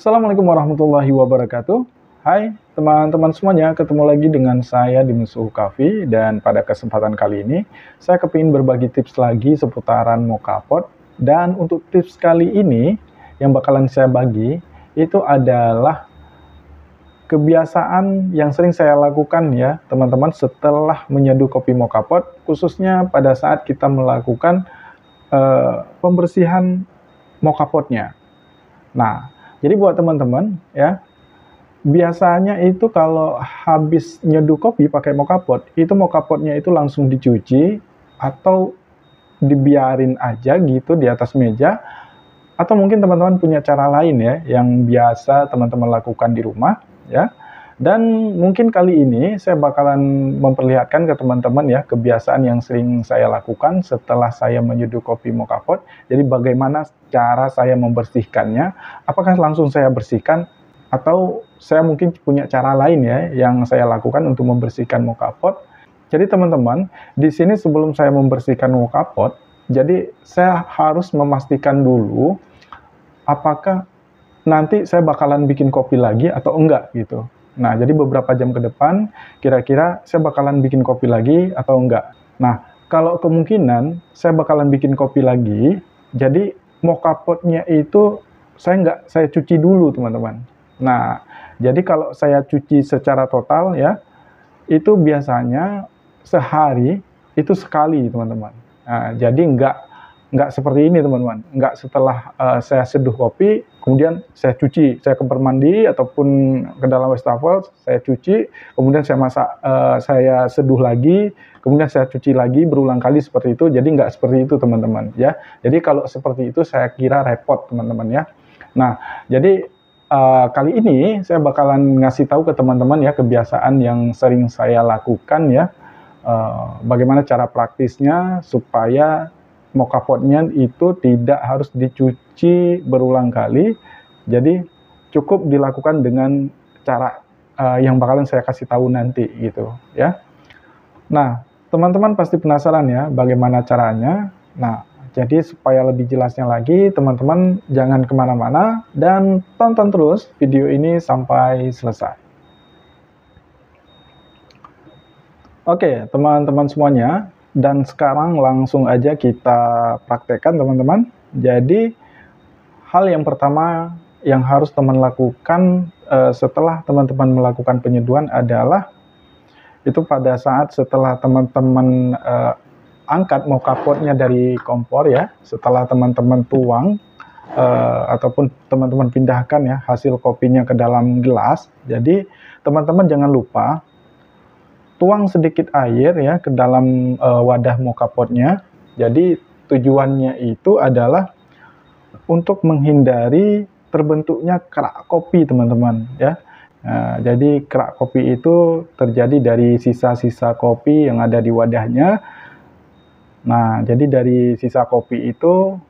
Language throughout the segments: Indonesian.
Assalamualaikum warahmatullahi wabarakatuh. Hai teman-teman semuanya, ketemu lagi dengan saya di Musuh Coffee, dan pada kesempatan kali ini saya kepingin berbagi tips lagi seputaran mocha pot. Dan untuk tips kali ini yang bakalan saya bagi itu adalah kebiasaan yang sering saya lakukan ya teman-teman setelah menyeduh kopi mocha pot, khususnya pada saat kita melakukan pembersihan mocha potnya. Nah, jadi buat teman-teman ya, biasanya itu kalau habis nyeduh kopi pakai mocha pot, itu mocha potnya itu langsung dicuci atau dibiarin aja gitu di atas meja, atau mungkin teman-teman punya cara lain ya yang biasa teman-teman lakukan di rumah ya. Dan mungkin kali ini saya bakalan memperlihatkan ke teman-teman ya kebiasaan yang sering saya lakukan setelah saya menyeduh kopi mocha pot. Jadi bagaimana cara saya membersihkannya? Apakah langsung saya bersihkan atau saya mungkin punya cara lain ya yang saya lakukan untuk membersihkan mocha pot. Jadi teman-teman, di sini sebelum saya membersihkan mocha pot, jadi saya harus memastikan dulu apakah nanti saya bakalan bikin kopi lagi atau enggak gitu. Nah, jadi beberapa jam ke depan, kira-kira saya bakalan bikin kopi lagi atau enggak. Nah, kalau kemungkinan saya bakalan bikin kopi lagi, jadi mocha potnya itu saya cuci dulu teman-teman. Nah, jadi kalau saya cuci secara total ya, itu biasanya sehari itu sekali teman-teman. Nah, jadi nggak seperti ini teman-teman, nggak setelah saya seduh kopi kemudian saya cuci, saya kamar mandi ataupun ke dalam wastafel saya cuci, kemudian saya masak, saya seduh lagi, kemudian saya cuci lagi berulang kali seperti itu. Jadi nggak seperti itu teman-teman ya. Jadi kalau seperti itu saya kira repot teman-teman ya. Nah, jadi kali ini saya bakalan ngasih tahu ke teman-teman ya kebiasaan yang sering saya lakukan ya, bagaimana cara praktisnya supaya mocha potnya itu tidak harus dicuci berulang kali. Jadi cukup dilakukan dengan cara yang bakalan saya kasih tahu nanti gitu ya. Nah, teman-teman pasti penasaran ya bagaimana caranya. Nah, jadi supaya lebih jelasnya lagi, teman-teman jangan kemana-mana dan tonton terus video ini sampai selesai. Oke, teman-teman semuanya, dan sekarang langsung aja kita praktekkan teman-teman. Jadi, hal yang pertama yang harus teman lakukan setelah teman-teman melakukan penyeduhan adalah itu pada saat setelah teman-teman angkat mocha potnya dari kompor ya, setelah teman-teman tuang ataupun teman-teman pindahkan ya hasil kopinya ke dalam gelas. Jadi teman-teman jangan lupa tuang sedikit air ya ke dalam wadah mocha potnya. Jadi tujuannya itu adalah untuk menghindari terbentuknya kerak kopi teman-teman ya. Nah, jadi kerak kopi itu terjadi dari sisa-sisa kopi yang ada di wadahnya. Nah, jadi dari sisa kopi itu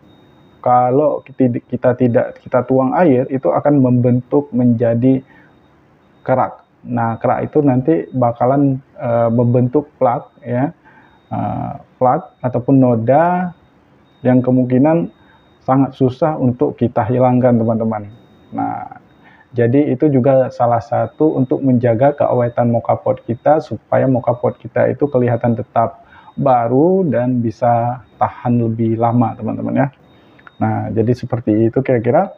kalau kita tuang air itu akan membentuk menjadi kerak. Nah, kerak itu nanti bakalan membentuk plak ya, plak ataupun noda yang kemungkinan sangat susah untuk kita hilangkan teman-teman. Nah, jadi itu juga salah satu untuk menjaga keawetan mocha pot kita supaya mocha pot kita itu kelihatan tetap baru dan bisa tahan lebih lama teman-teman ya. Nah, jadi seperti itu kira-kira.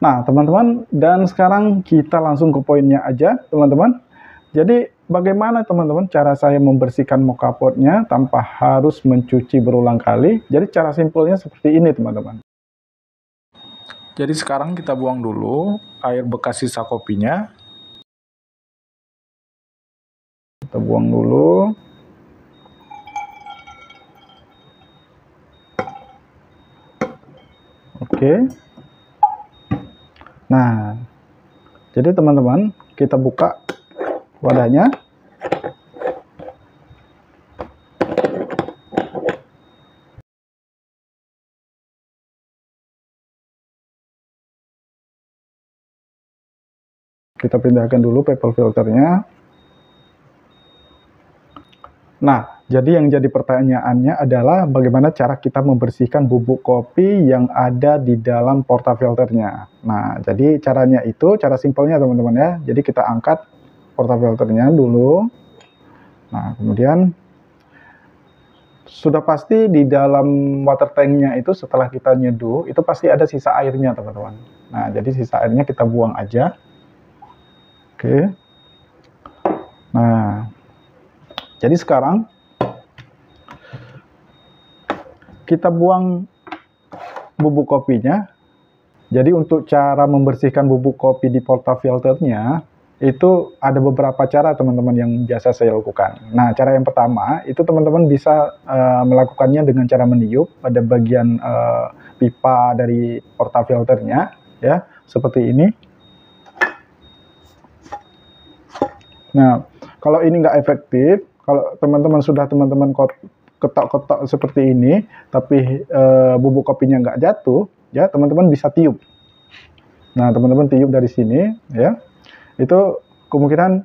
Nah, teman-teman, dan sekarang kita langsung ke poinnya aja, teman-teman. Jadi, bagaimana teman-teman cara saya membersihkan mocha potnya tanpa harus mencuci berulang kali? Jadi, cara simpelnya seperti ini, teman-teman. Jadi, sekarang kita buang dulu air bekas sisa kopinya. Kita buang dulu. Oke. Nah, jadi teman-teman, kita buka wadahnya. Kita pindahkan dulu paper filternya. Nah, jadi yang jadi pertanyaannya adalah bagaimana cara kita membersihkan bubuk kopi yang ada di dalam portafilternya. Nah, jadi caranya itu, cara simpelnya teman-teman ya. Jadi kita angkat portafilternya dulu. Nah, kemudian sudah pasti di dalam water tanknya itu setelah kita nyeduh, itu pasti ada sisa airnya teman-teman. Nah, jadi sisa airnya kita buang aja. Oke. Nah, jadi sekarang kita buang bubuk kopinya. Jadi untuk cara membersihkan bubuk kopi di portafilternya itu ada beberapa cara teman-teman yang biasa saya lakukan. Nah, cara yang pertama itu teman-teman bisa melakukannya dengan cara meniup pada bagian pipa dari portafilternya, ya seperti ini. Nah, kalau ini nggak efektif, kalau teman-teman sudah ketok-ketok seperti ini, tapi bubuk kopinya nggak jatuh, ya teman-teman bisa tiup. Nah, teman-teman tiup dari sini, ya, itu kemungkinan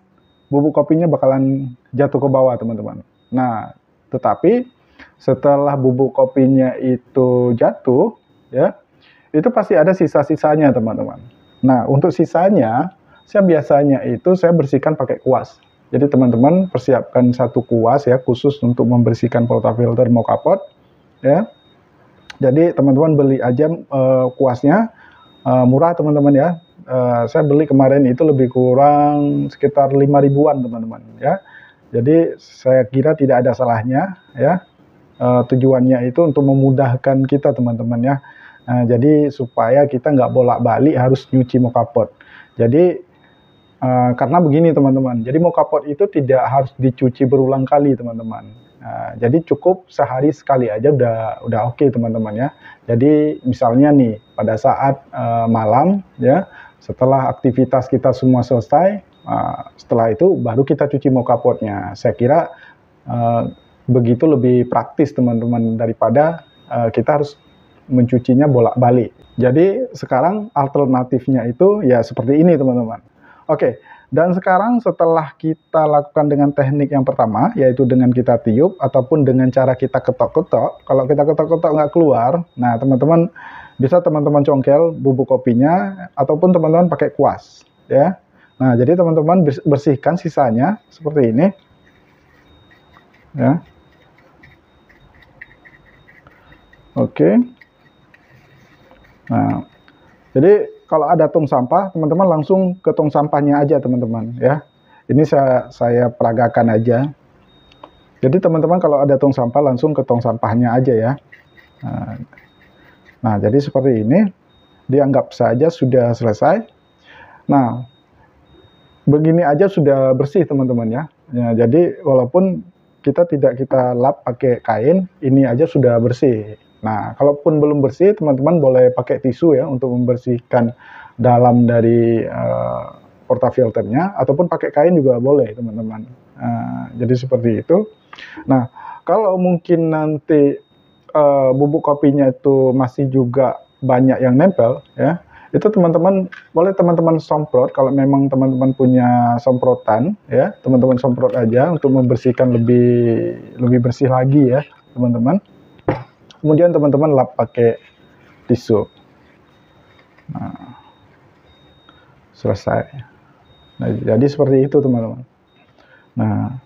bubuk kopinya bakalan jatuh ke bawah, teman-teman. Nah, tetapi setelah bubuk kopinya itu jatuh, ya, itu pasti ada sisa-sisanya, teman-teman. Nah, untuk sisanya, saya biasanya itu saya bersihkan pakai kuas. Jadi teman-teman persiapkan satu kuas ya khusus untuk membersihkan portafilter mau kapot, ya. Jadi teman-teman beli aja kuasnya murah teman-teman ya. Saya beli kemarin itu lebih kurang sekitar 5 ribuan teman-teman ya. Jadi saya kira tidak ada salahnya ya. Tujuannya itu untuk memudahkan kita teman-teman ya. Jadi supaya kita nggak bolak-balik harus nyuci mau kapot. Jadi karena begini teman-teman, jadi mau kapot itu tidak harus dicuci berulang kali teman-teman. Jadi cukup sehari sekali aja udah oke teman-teman ya. Jadi misalnya nih pada saat malam ya, setelah aktivitas kita semua selesai, setelah itu baru kita cuci mau kapotnya. Saya kira begitu lebih praktis teman-teman daripada kita harus mencucinya bolak-balik. Jadi sekarang alternatifnya itu ya seperti ini teman-teman. Oke, dan sekarang setelah kita lakukan dengan teknik yang pertama, yaitu dengan kita tiup ataupun dengan cara kita ketok-ketok. Kalau kita ketok-ketok nggak keluar, nah teman-teman bisa teman-teman congkel bubuk kopinya ataupun teman-teman pakai kuas, ya. Nah, jadi teman-teman bersihkan sisanya seperti ini, ya. Oke. Nah, jadi kalau ada tong sampah, teman-teman langsung ke tong sampahnya aja teman-teman ya. Ini saya peragakan aja. Jadi teman-teman kalau ada tong sampah langsung ke tong sampahnya aja ya. Nah, jadi seperti ini, dianggap saja sudah selesai. Nah, begini aja sudah bersih teman-teman ya. Jadi walaupun kita lap pakai kain, ini aja sudah bersih. Nah, kalaupun belum bersih, teman-teman boleh pakai tisu ya untuk membersihkan dalam dari portafilternya, ataupun pakai kain juga boleh, teman-teman. Jadi seperti itu. Nah, kalau mungkin nanti bubuk kopinya itu masih juga banyak yang nempel, ya, itu teman-teman boleh teman-teman semprot. Kalau memang teman-teman punya semprotan, ya, teman-teman semprot aja untuk membersihkan lebih bersih lagi ya, teman-teman. Kemudian teman-teman lap pakai tisu. Nah, selesai. Nah, jadi seperti itu teman-teman. Nah,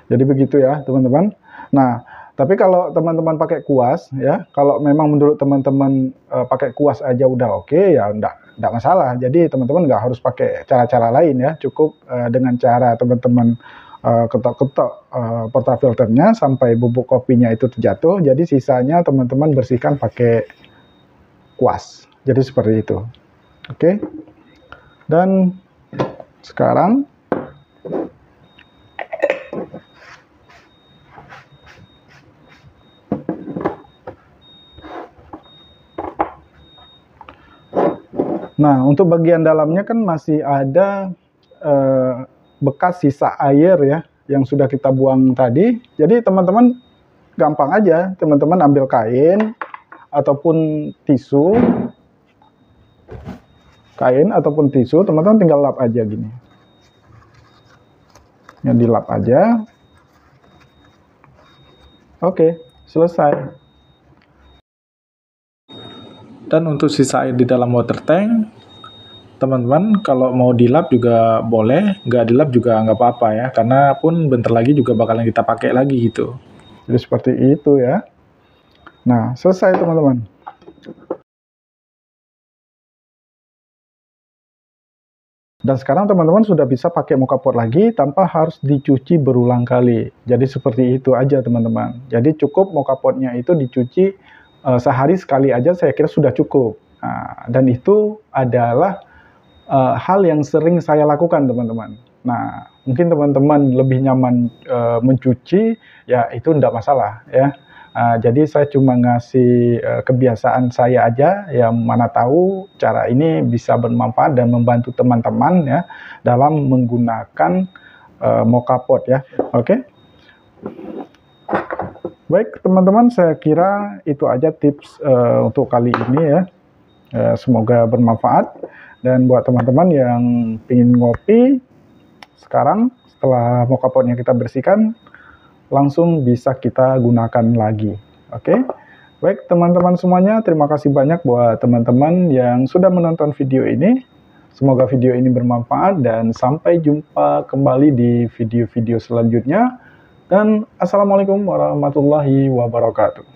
jadi begitu ya teman-teman. Nah, tapi kalau teman-teman pakai kuas ya, kalau memang menurut teman-teman pakai kuas aja udah oke, ya enggak masalah. Jadi teman-teman nggak harus pakai cara-cara lain ya, cukup dengan cara teman-teman ketok-ketok portafilternya sampai bubuk kopinya itu terjatuh. Jadi sisanya teman-teman bersihkan pakai kuas. Jadi seperti itu. Oke. Dan sekarang nah, untuk bagian dalamnya kan masih ada bekas sisa air ya yang sudah kita buang tadi. Jadi teman-teman gampang aja, teman-teman ambil kain ataupun tisu, teman-teman tinggal lap aja gini. dilap aja. Oke, selesai. Dan untuk sisa air di dalam water tank, teman-teman kalau mau dilap juga boleh, nggak dilap juga nggak apa-apa ya, karena pun bentar lagi juga bakalan kita pakai lagi gitu. Jadi seperti itu ya. Nah, selesai teman-teman. Dan sekarang teman-teman sudah bisa pakai mokapot lagi tanpa harus dicuci berulang kali. Jadi seperti itu aja teman-teman. Jadi cukup mokapotnya itu dicuci sehari sekali aja, saya kira sudah cukup. Nah, dan itu adalah hal yang sering saya lakukan teman-teman. Nah, mungkin teman-teman lebih nyaman mencuci, ya itu enggak masalah ya. Jadi saya cuma ngasih kebiasaan saya aja, yang mana tahu cara ini bisa bermanfaat dan membantu teman-teman ya dalam menggunakan mokapot ya. Oke. Baik teman-teman, saya kira itu aja tips untuk kali ini ya. Semoga bermanfaat. Dan buat teman-teman yang ingin ngopi sekarang setelah mokapotnya kita bersihkan, langsung bisa kita gunakan lagi. Oke. Baik teman-teman semuanya, terima kasih banyak buat teman-teman yang sudah menonton video ini. Semoga video ini bermanfaat dan sampai jumpa kembali di video-video selanjutnya. Dan assalamualaikum warahmatullahi wabarakatuh.